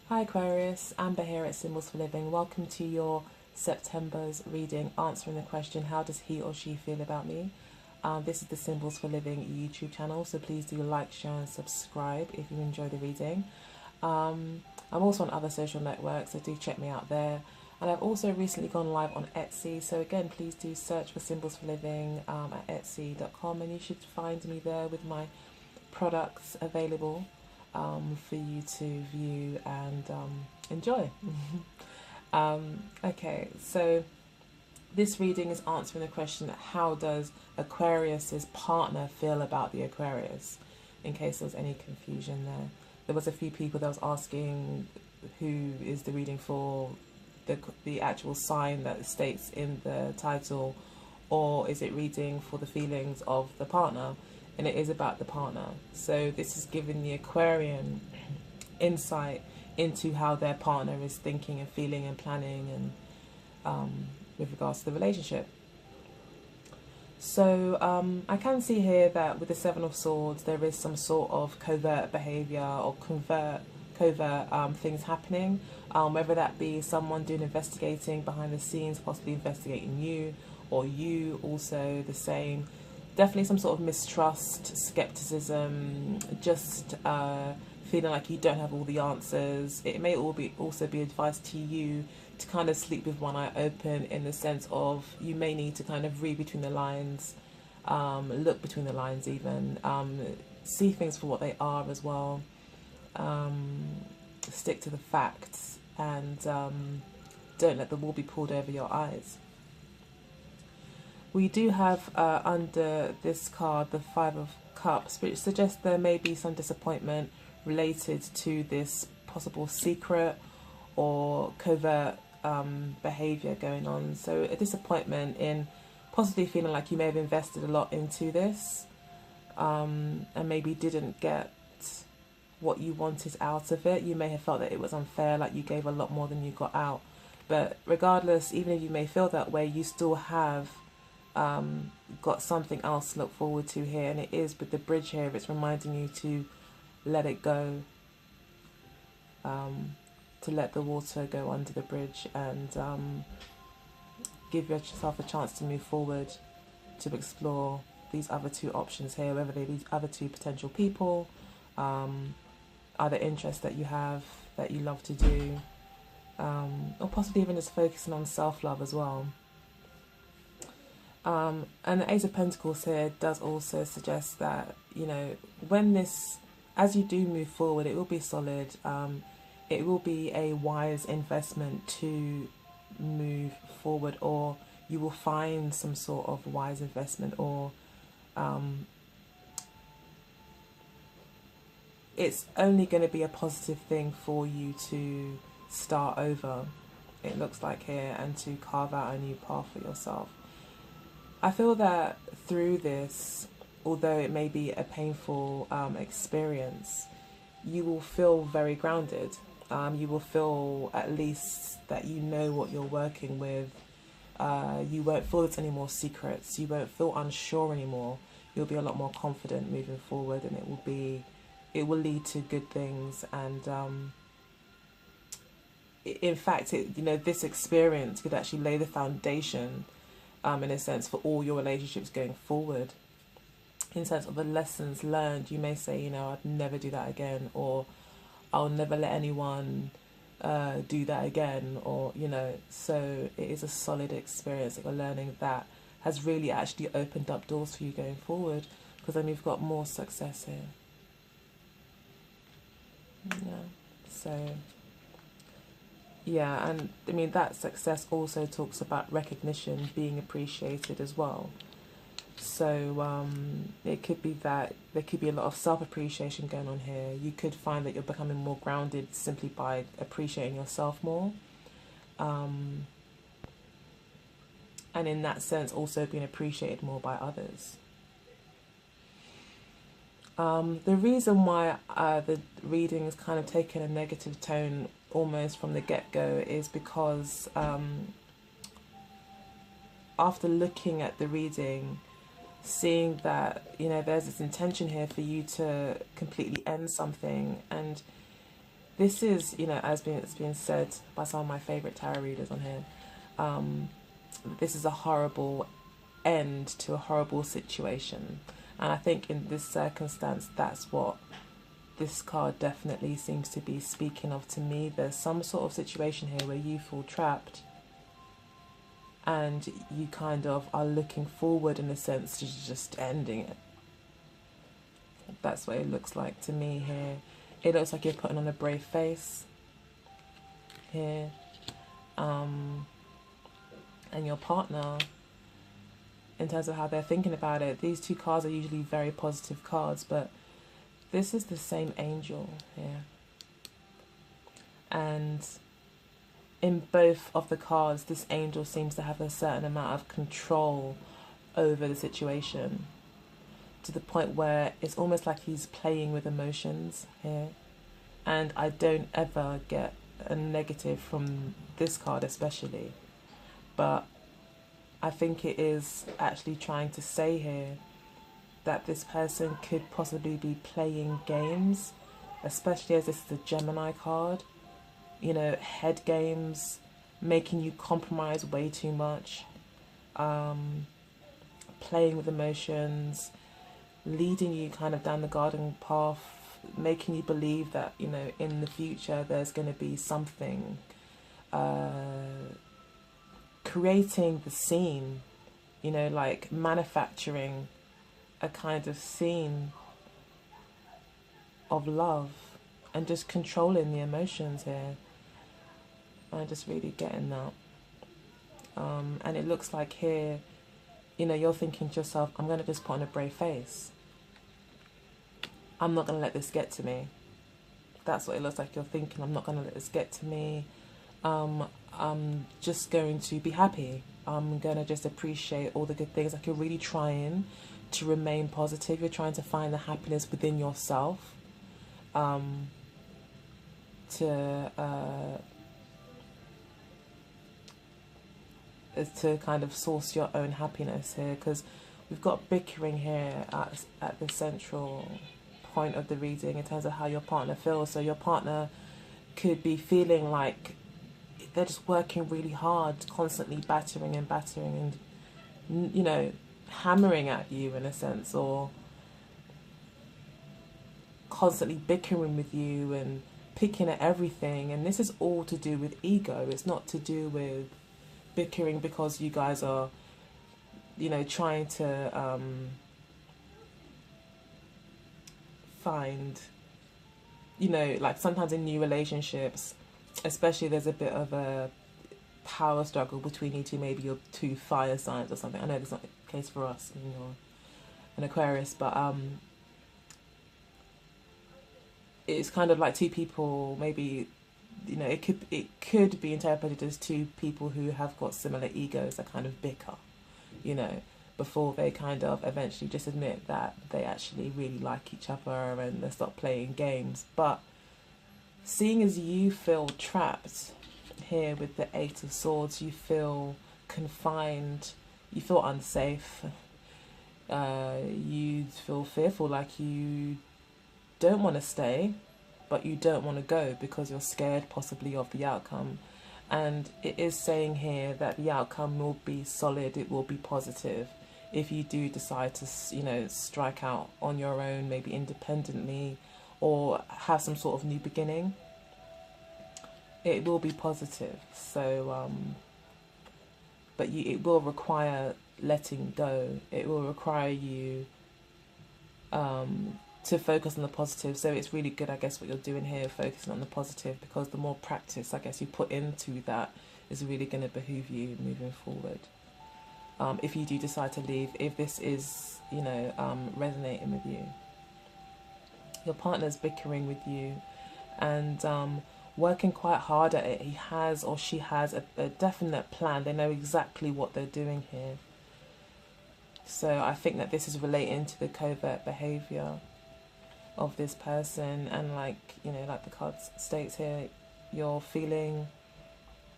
Hi Aquarius, Amber here at Symbols for Living. Welcome to your September's reading, answering the question, how does he or she feel about me? This is the Symbols for Living YouTube channel, so please do like, share and subscribe if you enjoy the reading. I'm also on other social networks, so do check me out there. And I've also recently gone live on Etsy, so again, please do search for Symbols for Living at etsy.com, and you should find me there with my products available for you to view and enjoy. Okay, so this reading is answering the question, how does Aquarius's partner feel about the Aquarius? In case there was any confusion there. There was a few people that was asking who is the reading for, the actual sign that states in the title, or is it reading for the feelings of the partner? And it is about the partner. So this is giving the Aquarian insight into how their partner is thinking and feeling and planning and with regards to the relationship. So I can see here that with the Seven of Swords there is some sort of covert behaviour or covert things happening, whether that be someone doing investigating behind the scenes, possibly investigating you, or you also the same. Definitely some sort of mistrust, skepticism, just feeling like you don't have all the answers. It may also be advised to you to kind of sleep with one eye open, in the sense of you may need to kind of read between the lines, look between the lines even, see things for what they are as well, stick to the facts, and don't let the wool be pulled over your eyes. We do have under this card the Five of Cups, which suggests there may be some disappointment related to this possible secret or covert behaviour going on. So a disappointment in possibly feeling like you may have invested a lot into this and maybe didn't get what you wanted out of it. You may have felt that it was unfair, like you gave a lot more than you got out. But regardless, even if you may feel that way, you still have got something else to look forward to here, and it is with the bridge here. It's reminding you to let it go, to let the water go under the bridge, and give yourself a chance to move forward, to explore these other two options here, whether they be other two potential people, other interests that you have that you love to do, or possibly even just focusing on self-love as well. And the Ace of Pentacles here does also suggest that, you know, when this, as you do move forward, it will be solid. It will be a wise investment to move forward, or you will find some sort of wise investment, or it's only going to be a positive thing for you to start over, it looks like here, and to carve out a new path for yourself. I feel that through this, although it may be a painful experience, you will feel very grounded. You will feel at least that you know what you're working with. You won't feel there's any more secrets. You won't feel unsure anymore. You'll be a lot more confident moving forward, and it will lead to good things. And in fact, this experience could actually lay the foundation, in a sense, for all your relationships going forward. In sense of the lessons learned, you may say, you know, I'd never do that again, or I'll never let anyone do that again, or, you know. So it is a solid experience that you're learning that has really actually opened up doors for you going forward, because then you've got more success here. Yeah. So yeah, and I mean that success also talks about recognition, being appreciated as well. So it could be that there could be a lot of self-appreciation going on here. You could find that you're becoming more grounded simply by appreciating yourself more. And in that sense also being appreciated more by others. The reason why the reading is kind of taken a negative tone almost from the get-go is because after looking at the reading, seeing that, you know, there's this intention here for you to completely end something, and this is, you know, as it's been said by some of my favourite tarot readers on here, this is a horrible end to a horrible situation. And I think in this circumstance, that's what this card definitely seems to be speaking of to me. There's some sort of situation here where you feel trapped and you kind of are looking forward in a sense to just ending it. That's what it looks like to me here. It looks like you're putting on a brave face here. And your partner, in terms of how they're thinking about it, these two cards are usually very positive cards, but this is the same angel here. And in both of the cards, this angel seems to have a certain amount of control over the situation, to the point where it's almost like he's playing with emotions here. And I don't ever get a negative from this card especially, but I think it is actually trying to say here that this person could possibly be playing games, especially as this is a Gemini card. You know, head games, making you compromise way too much, playing with emotions, leading you kind of down the garden path, making you believe that, you know, in the future there's going to be something, creating the scene, you know, like manufacturing a kind of scene of love and just controlling the emotions here. I'm just really getting that. And it looks like here, you know, you're thinking to yourself, I'm going to just put on a brave face. I'm not going to let this get to me. That's what it looks like you're thinking. I'm not going to let this get to me. I'm just going to be happy. I'm going to just appreciate all the good things. Like, you're really trying to remain positive. You're trying to find the happiness within yourself. To kind of source your own happiness here, because we've got bickering here at the central point of the reading in terms of how your partner feels. So your partner could be feeling like they're just working really hard, constantly battering and, you know, hammering at you in a sense, or constantly bickering with you and picking at everything. And this is all to do with ego. It's not to do with bickering because you guys are, you know, trying to find, you know, like sometimes in new relationships, especially, there's a bit of a power struggle between you two. Maybe you're two fire signs or something. I know that's not the case for us, you know, an Aquarius, but it's kind of like two people, maybe, you know, it could be interpreted as two people who have got similar egos that kind of bicker, you know, before they kind of eventually just admit that they actually really like each other and they stop playing games. But seeing as you feel trapped here with the Eight of Swords, you feel confined, you feel unsafe, you feel fearful, like you don't want to stay, but you don't want to go because you're scared possibly of the outcome. And it is saying here that the outcome will be solid, it will be positive. If you do decide to, you know, strike out on your own, maybe independently, or have some sort of new beginning, it will be positive. So, but it will require letting go. It will require you to focus on the positive. So it's really good, I guess, what you're doing here, focusing on the positive, because the more practice, I guess, you put into that is really going to behoove you moving forward. If you do decide to leave, if this is, you know, resonating with you. Your partner's bickering with you and working quite hard at it. He has or she has a definite plan. They know exactly what they're doing here. So I think that this is relating to the covert behaviour of this person. And like, you know, like the card states here, you're feeling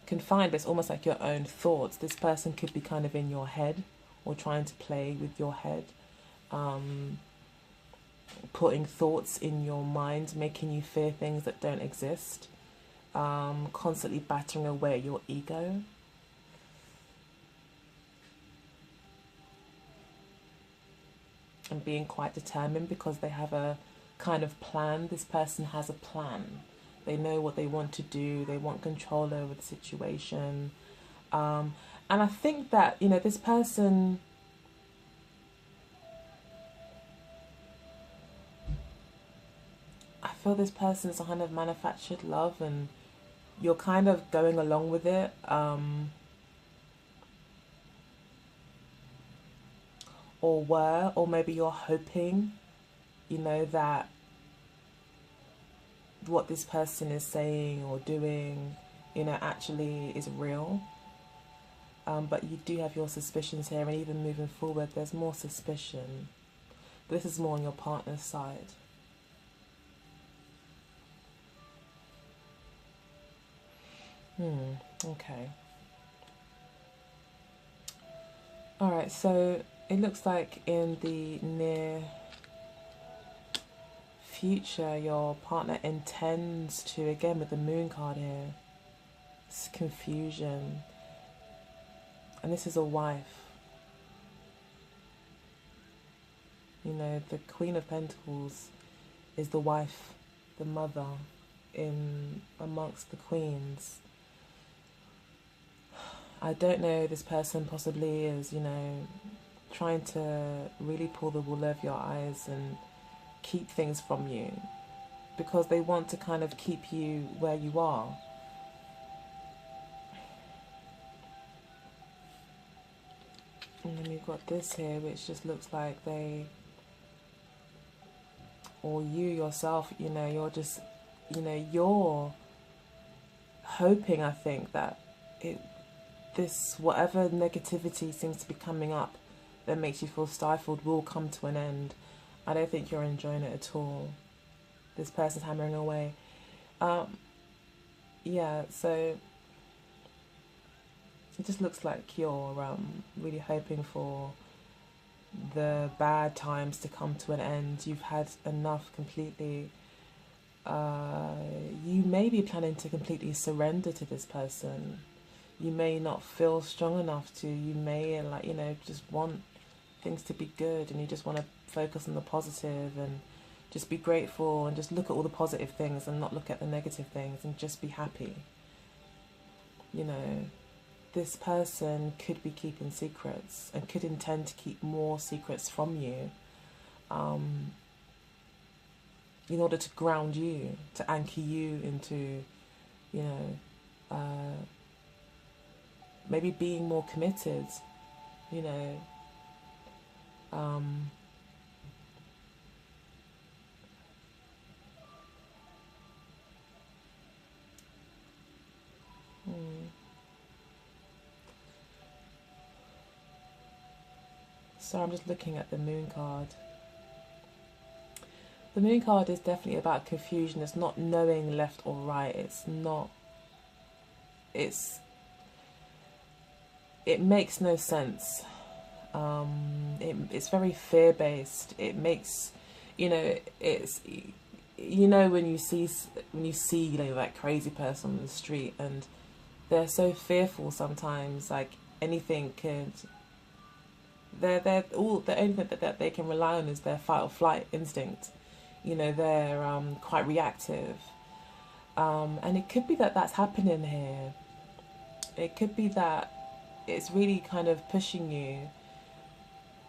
confined, but it's almost like your own thoughts. This person could be kind of in your head or trying to play with your head. putting thoughts in your mind, making you fear things that don't exist, constantly battering away at your ego. And being quite determined because they have a kind of plan. This person has a plan. They know what they want to do. They want control over the situation. And I think that, you know, this person, I feel this person is a kind of manufactured love, and you're kind of going along with it. Or maybe you're hoping, you know, that what this person is saying or doing, you know, actually is real. But you do have your suspicions here, and even moving forward, there's more suspicion. But this is more on your partner's side. Okay. Alright, so it looks like in the near future, your partner intends to, again with the moon card here, it's confusion. And this is a wife. You know, the Queen of Pentacles is the wife, the mother, in amongst the queens. I don't know, this person possibly is, you know, trying to really pull the wool over your eyes and keep things from you, because they want to kind of keep you where you are. And then we've got this here, which just looks like they, or you yourself, you know, you're just, you know, you're hoping, I think, that this, whatever negativity seems to be coming up that makes you feel stifled, will come to an end. I don't think you're enjoying it at all. This person's hammering away. Yeah, so it just looks like you're really hoping for the bad times to come to an end. You've had enough completely. You may be planning to completely surrender to this person. You may not feel strong enough to. You may, like, you know, just want things to be good, and you just want to focus on the positive and just be grateful and just look at all the positive things and not look at the negative things and just be happy. You know, this person could be keeping secrets and could intend to keep more secrets from you, in order to ground you, to anchor you into, you know, maybe being more committed, you know. So I'm just looking at the moon card. The moon card is definitely about confusion. It's not knowing left or right. It's not, it makes no sense. It's very fear-based. It makes, you know, it's, you know, when you see, you know, that crazy person on the street and they're so fearful sometimes, like anything could, they're all, the only thing that they can rely on is their fight or flight instinct. You know, they're quite reactive, and it could be that that's happening here. It could be that it's really kind of pushing you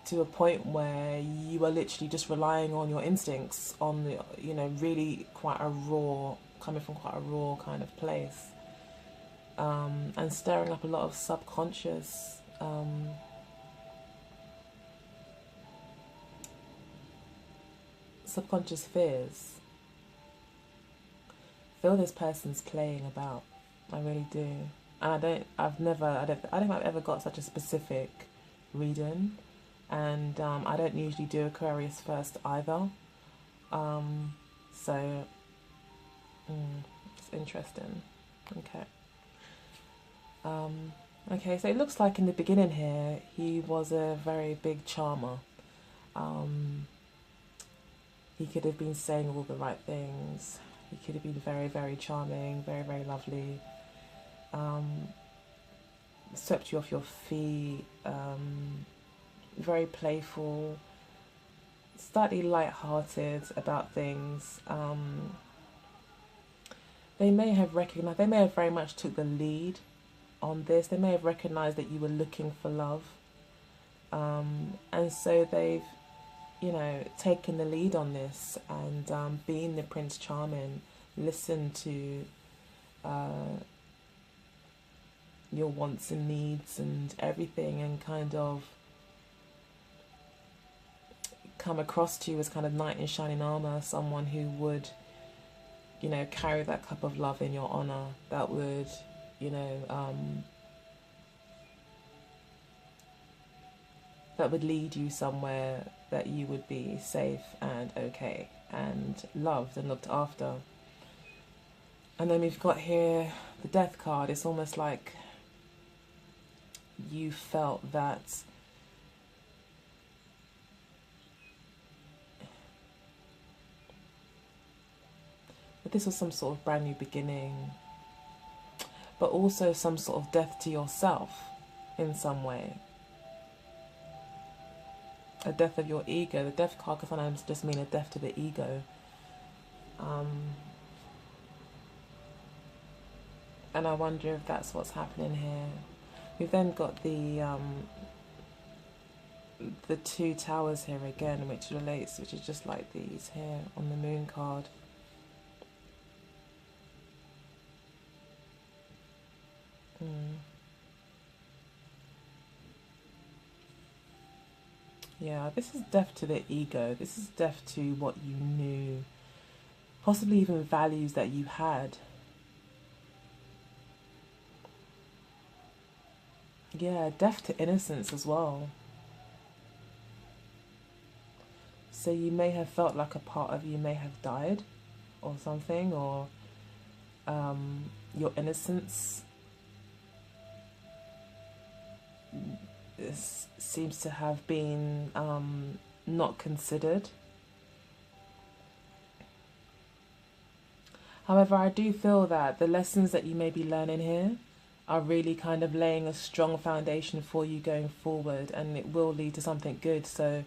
to a point where you are literally just relying on your instincts, on the, you know, really quite a raw, coming from quite a raw kind of place, and stirring up a lot of subconscious fears. I feel this person's playing about. I really do. And I don't think I've ever got such a specific reading. And I don't usually do Aquarius first either. So it's interesting. Okay. Okay, so it looks like in the beginning here, he was a very big charmer. He could have been saying all the right things. He could have been very, very charming, very, very lovely. Swept you off your feet. Very playful. Slightly light-hearted about things. They may have recognized. They may have very much took the lead on this. They may have recognized that you were looking for love. And so they've, taken the lead on this and being the Prince Charming, listen to your wants and needs and everything, and kind of come across to you as kind of knight in shining armor, someone who would, carry that cup of love in your honor, that would, that would lead you somewhere that you would be safe and okay and loved and looked after. And then we've got here the Death card. It's almost like you felt that this was some sort of brand new beginning, but also some sort of death to yourself in some way. A death of your ego. The Death card can sometimes just mean a death to the ego. And I wonder if that's what's happening here. We've then got the two towers here again, which is just like these here on the Moon card. Yeah, this is death to the ego. This is death to what you knew, possibly even values that you had. Yeah, death to innocence as well. So you may have felt like a part of you may have died or something, or your innocence seems to have been not considered. However, I do feel that the lessons that you may be learning here are really kind of laying a strong foundation for you going forward, and it will lead to something good. So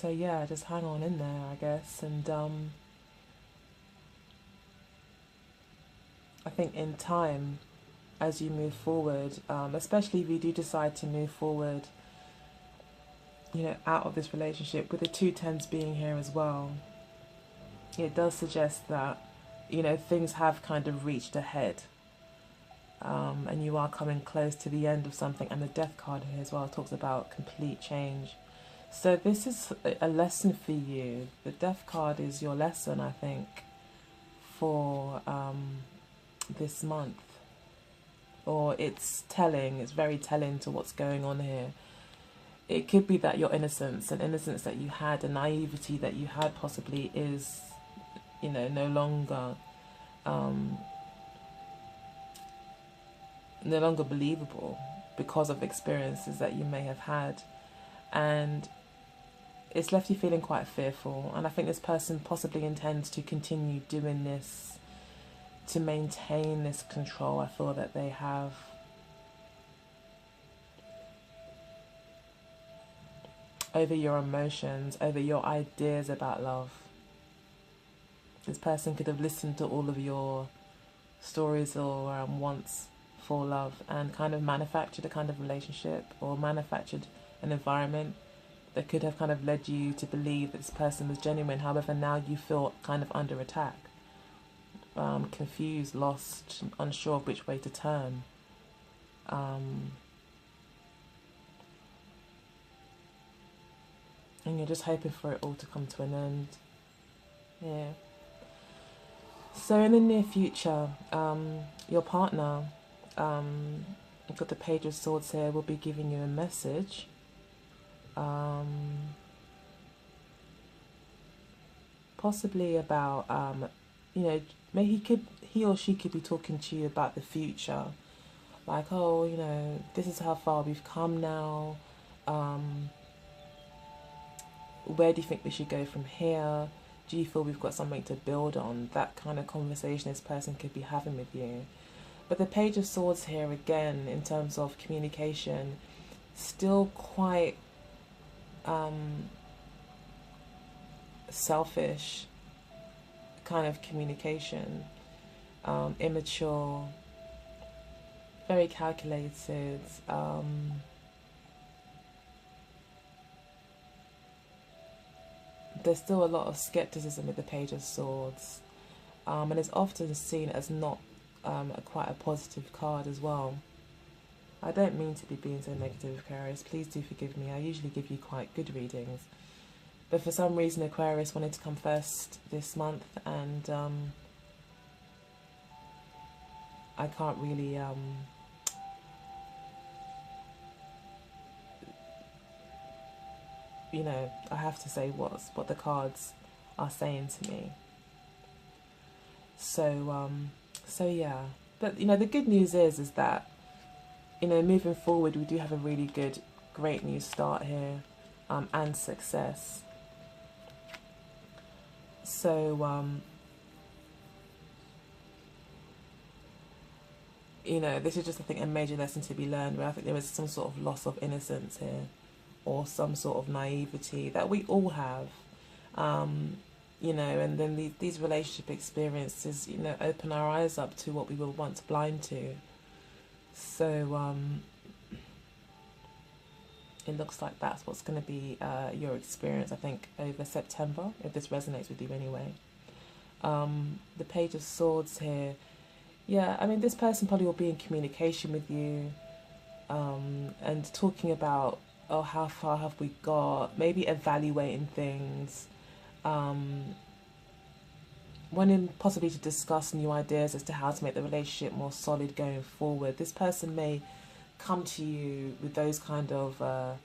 yeah, just hang on in there, I guess. And I think in time, as you move forward, especially if you do decide to move forward, out of this relationship, with the 2 tens being here as well, it does suggest that, things have kind of reached a head, and you are coming close to the end of something. And the Death card here as well talks about complete change. So this is a lesson for you. The Death card is your lesson, I think, for this month. Or it's very telling to what's going on here. It could be that your innocence that you had, a naivety that you had possibly is, no longer believable because of experiences that you may have had. And it's left you feeling quite fearful. And I think this person possibly intends to continue doing this to maintain this control I feel that they have. Over your emotions, over your ideas about love. This person could have listened to all of your stories or wants for love and kind of manufactured a kind of relationship or manufactured an environment that could have kind of led you to believe that this person was genuine. However, now you feel kind of under attack, confused, lost, unsure of which way to turn. And you're just hoping for it all to come to an end. Yeah. So in the near future, your partner, I've got the Page of Swords here, will be giving you a message. Possibly about, maybe he or she could be talking to you about the future, like, oh, you know, this is how far we've come now. Where do you think we should go from here? Do you feel we've got something to build on? That kind of conversation this person could be having with you. But the Page of Swords here, again, in terms of communication, still quite selfish kind of communication, immature, very calculated. There's still a lot of skepticism with the Page of Swords, and it's often seen as not quite a positive card as well. I don't mean to be being so negative, Aquarius. Please do forgive me. I usually give you quite good readings. But for some reason, Aquarius wanted to come first this month, and I can't really... you know, I have to say what the cards are saying to me. So, so yeah. But, you know, the good news is that, you know, moving forward, we do have a really good, great new start here, and success. So, you know, this is just, I think, a major lesson to be learned, where I think there is some sort of loss of innocence here, or some sort of naivety that we all have, you know, and then these relationship experiences, you know, open our eyes up to what we were once blind to. So it looks like that's what's going to be your experience, I think, over September, if this resonates with you anyway. The Page of Swords here, yeah, I mean, this person probably will be in communication with you, and talking about, oh, how far have we got, maybe evaluating things, wanting possibly to discuss new ideas as to how to make the relationship more solid going forward. This person may come to you with those kind of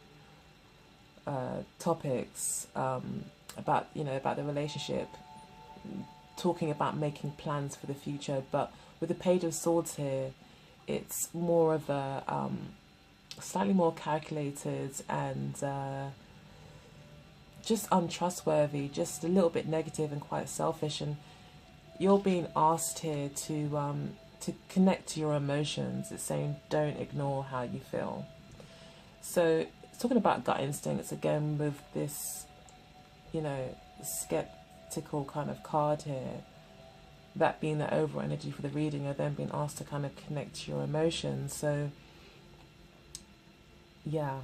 topics, about, you know, about the relationship, talking about making plans for the future. But with the Page of Swords here, it's more of a slightly more calculated and just untrustworthy, just a little bit negative and quite selfish. And you're being asked here to connect to your emotions. It's saying don't ignore how you feel. So it's talking about gut instincts again with this, you know, skeptical kind of card here. That being the overall energy for the reading, you're then being asked to kind of connect to your emotions. So yeah,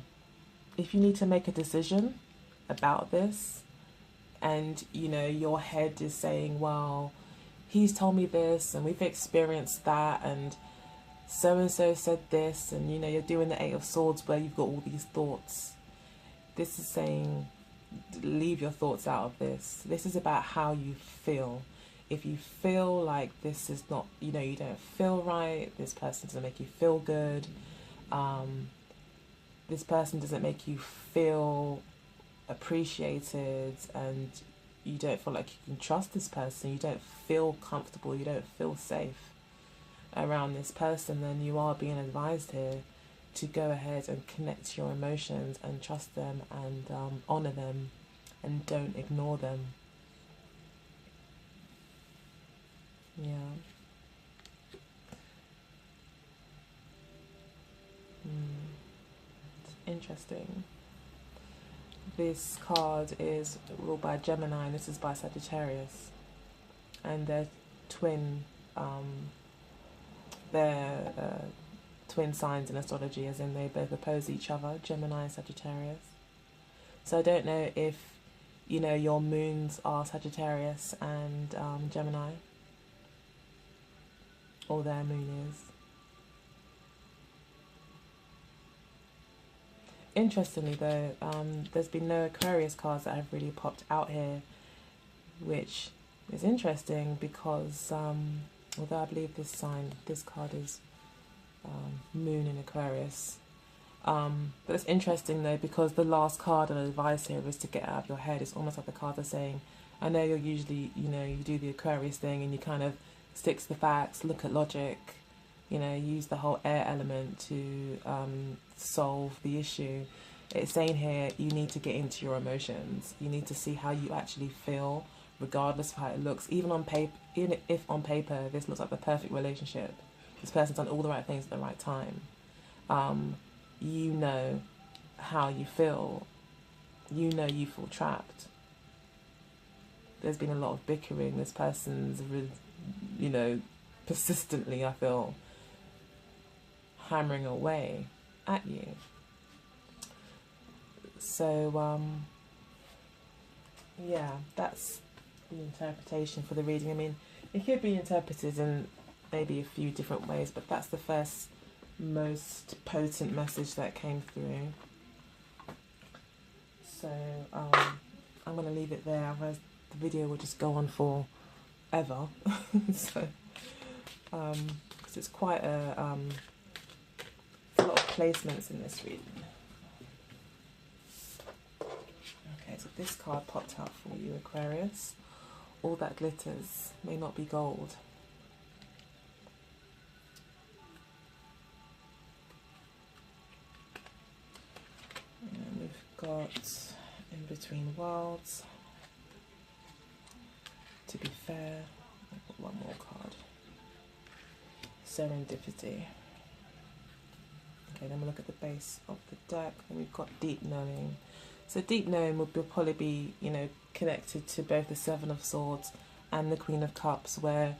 if you need to make a decision about this, and, you know, your head is saying, well, he's told me this and we've experienced that, and so said this, and, you know, you're doing the Eight of Swords where you've got all these thoughts. This is saying leave your thoughts out of this. This is about how you feel. If you feel like this is not, you know, you don't feel right, this person doesn't make you feel good, this person doesn't make you feel appreciated, and you don't feel like you can trust this person, you don't feel comfortable, you don't feel safe around this person, then you are being advised here to go ahead and connect to your emotions and trust them and honour them, and don't ignore them. Yeah. It's interesting. This card is ruled by Gemini, and this is by Sagittarius, and they're twin. They're twin signs in astrology, as in they both oppose each other, Gemini and Sagittarius. So I don't know if, you know, your moons are Sagittarius and Gemini, or their moon is. Interestingly though, there's been no Aquarius cards that have really popped out here, which is interesting because although I believe this card is moon in Aquarius, but it's interesting though, because the last card and advice here is to get out of your head. It's almost like the cards are saying, I know you're usually, you know, you do the Aquarius thing and you kind of stick to the facts, look at logic, you know, use the whole air element to solve the issue. It's saying here you need to get into your emotions. You need to see how you actually feel, regardless of how it looks. Even on paper, even if on paper this looks like the perfect relationship, this person's done all the right things at the right time. You know how you feel. You know you feel trapped. There's been a lot of bickering. This person's, you know, persistently, I feel, hammering away at you. So, yeah, that's the interpretation for the reading. I mean, it could be interpreted in maybe a few different ways, but that's the first most potent message that came through. So, I'm going to leave it there, otherwise the video will just go on for ever. So, because it's quite a lot of placements in this reading. Okay, so this card popped out for you, Aquarius. All that glitters may not be gold. And we've got in between worlds. To be fair, I've got one more card. Serendipity. Okay, then we'll look at the base of the deck. And we've got deep knowing. So deep knowing would probably be, you know, connected to both the Seven of Swords and the Queen of Cups, where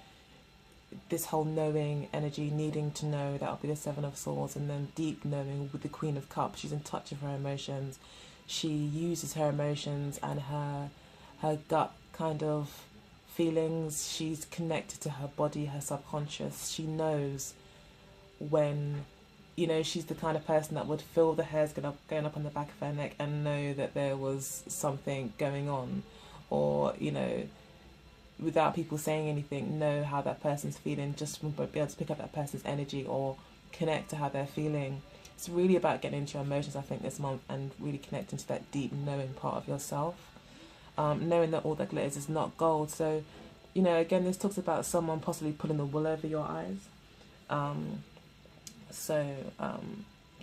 this whole knowing energy, needing to know, that'll be the Seven of Swords, and then deep knowing with the Queen of Cups. She's in touch with her emotions. She uses her emotions and her gut kind of feelings. She's connected to her body, her subconscious. She knows when, you know, she's the kind of person that would feel the hairs going up on the back of her neck and know that there was something going on, or, you know, without people saying anything, know how that person's feeling, just be able to pick up that person's energy or connect to how they're feeling. It's really about getting into your emotions, I think, this month, and really connecting to that deep knowing part of yourself. Knowing that all that glitters is not gold. So, you know, again, this talks about someone possibly pulling the wool over your eyes.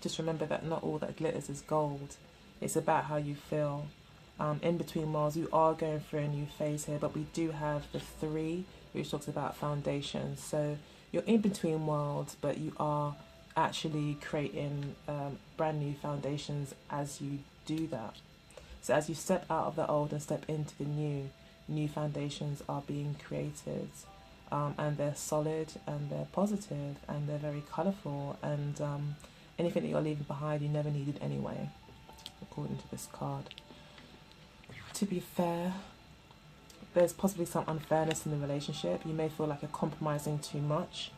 Just remember that not all that glitters is gold. It's about how you feel. In between worlds, you are going through a new phase here, but we do have the 3, which talks about foundations. So you're in between worlds, but you are actually creating brand new foundations as you do that. So as you step out of the old and step into the new foundations are being created. And they're solid, and they're positive, and they're very colourful, and anything that you're leaving behind you never needed anyway, according to this card. To be fair, there's possibly some unfairness in the relationship. You may feel like you're compromising too much.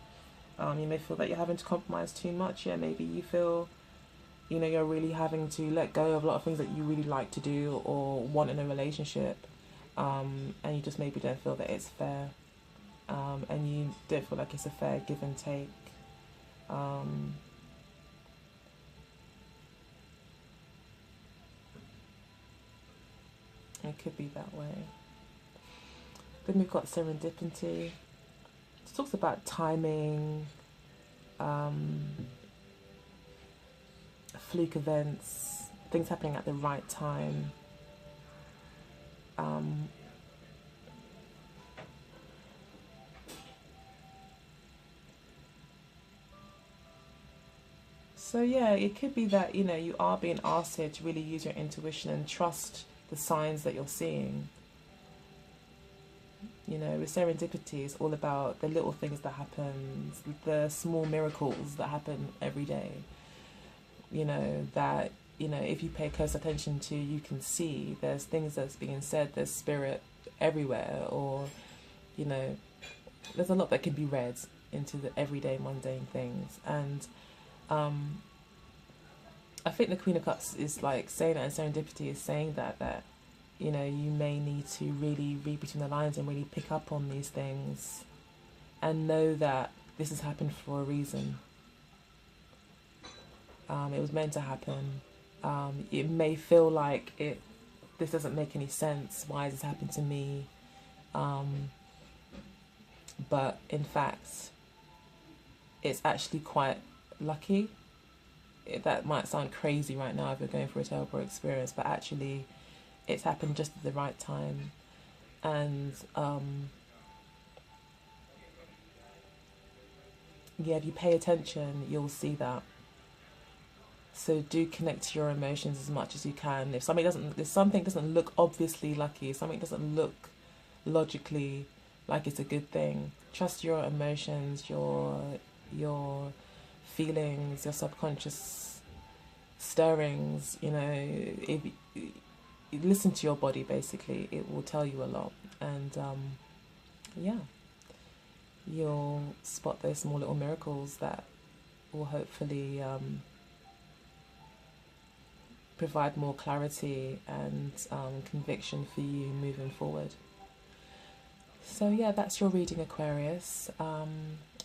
You may feel that you're having to compromise too much. Yeah, maybe you feel, you know, you're really having to let go of a lot of things that you really like to do or want in a relationship, and you just maybe don't feel that it's fair. And you don't feel like it's a fair give and take. It could be that way. Then we've got serendipity. It talks about timing, fluke events, things happening at the right time. So yeah, it could be that, you know, you are being asked here to really use your intuition and trust the signs that you're seeing. You know, with serendipity, it's all about the little things that happen, the small miracles that happen every day. You know, that, you know, if you pay close attention to, you can see there's things that's being said, there's spirit everywhere, or, you know, there's a lot that can be read into the everyday mundane things. And I think the Queen of Cups is like saying that, and serendipity is saying that, you know, you may need to really read between the lines and really pick up on these things and know that this has happened for a reason. It was meant to happen. It may feel like this doesn't make any sense. Why has this happened to me? But in fact, it's actually quite lucky. That might sound crazy right now if you're going through a terrible experience, but actually it's happened just at the right time. And yeah, if you pay attention, you'll see that. So do connect to your emotions as much as you can. If something doesn't look obviously lucky, if something doesn't look logically like it's a good thing, trust your emotions, your feelings, your subconscious stirrings. You know, if you listen to your body, basically, it will tell you a lot. And yeah, you'll spot those small little miracles that will hopefully provide more clarity and conviction for you moving forward. So yeah, that's your reading, Aquarius.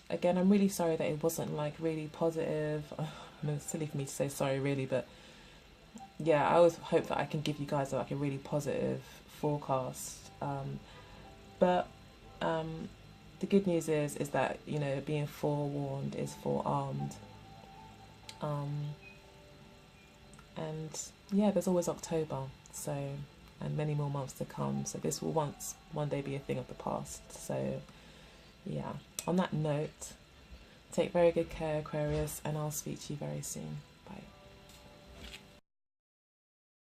Again, I'm really sorry that it wasn't like really positive. I mean, it's silly for me to say sorry, really, but yeah, I always hope that I can give you guys like a really positive forecast. But the good news is that, you know, being forewarned is forearmed. And yeah, there's always October, so, and many more months to come. So this will one day be a thing of the past. So yeah, on that note, take very good care, Aquarius, and I'll speak to you very soon.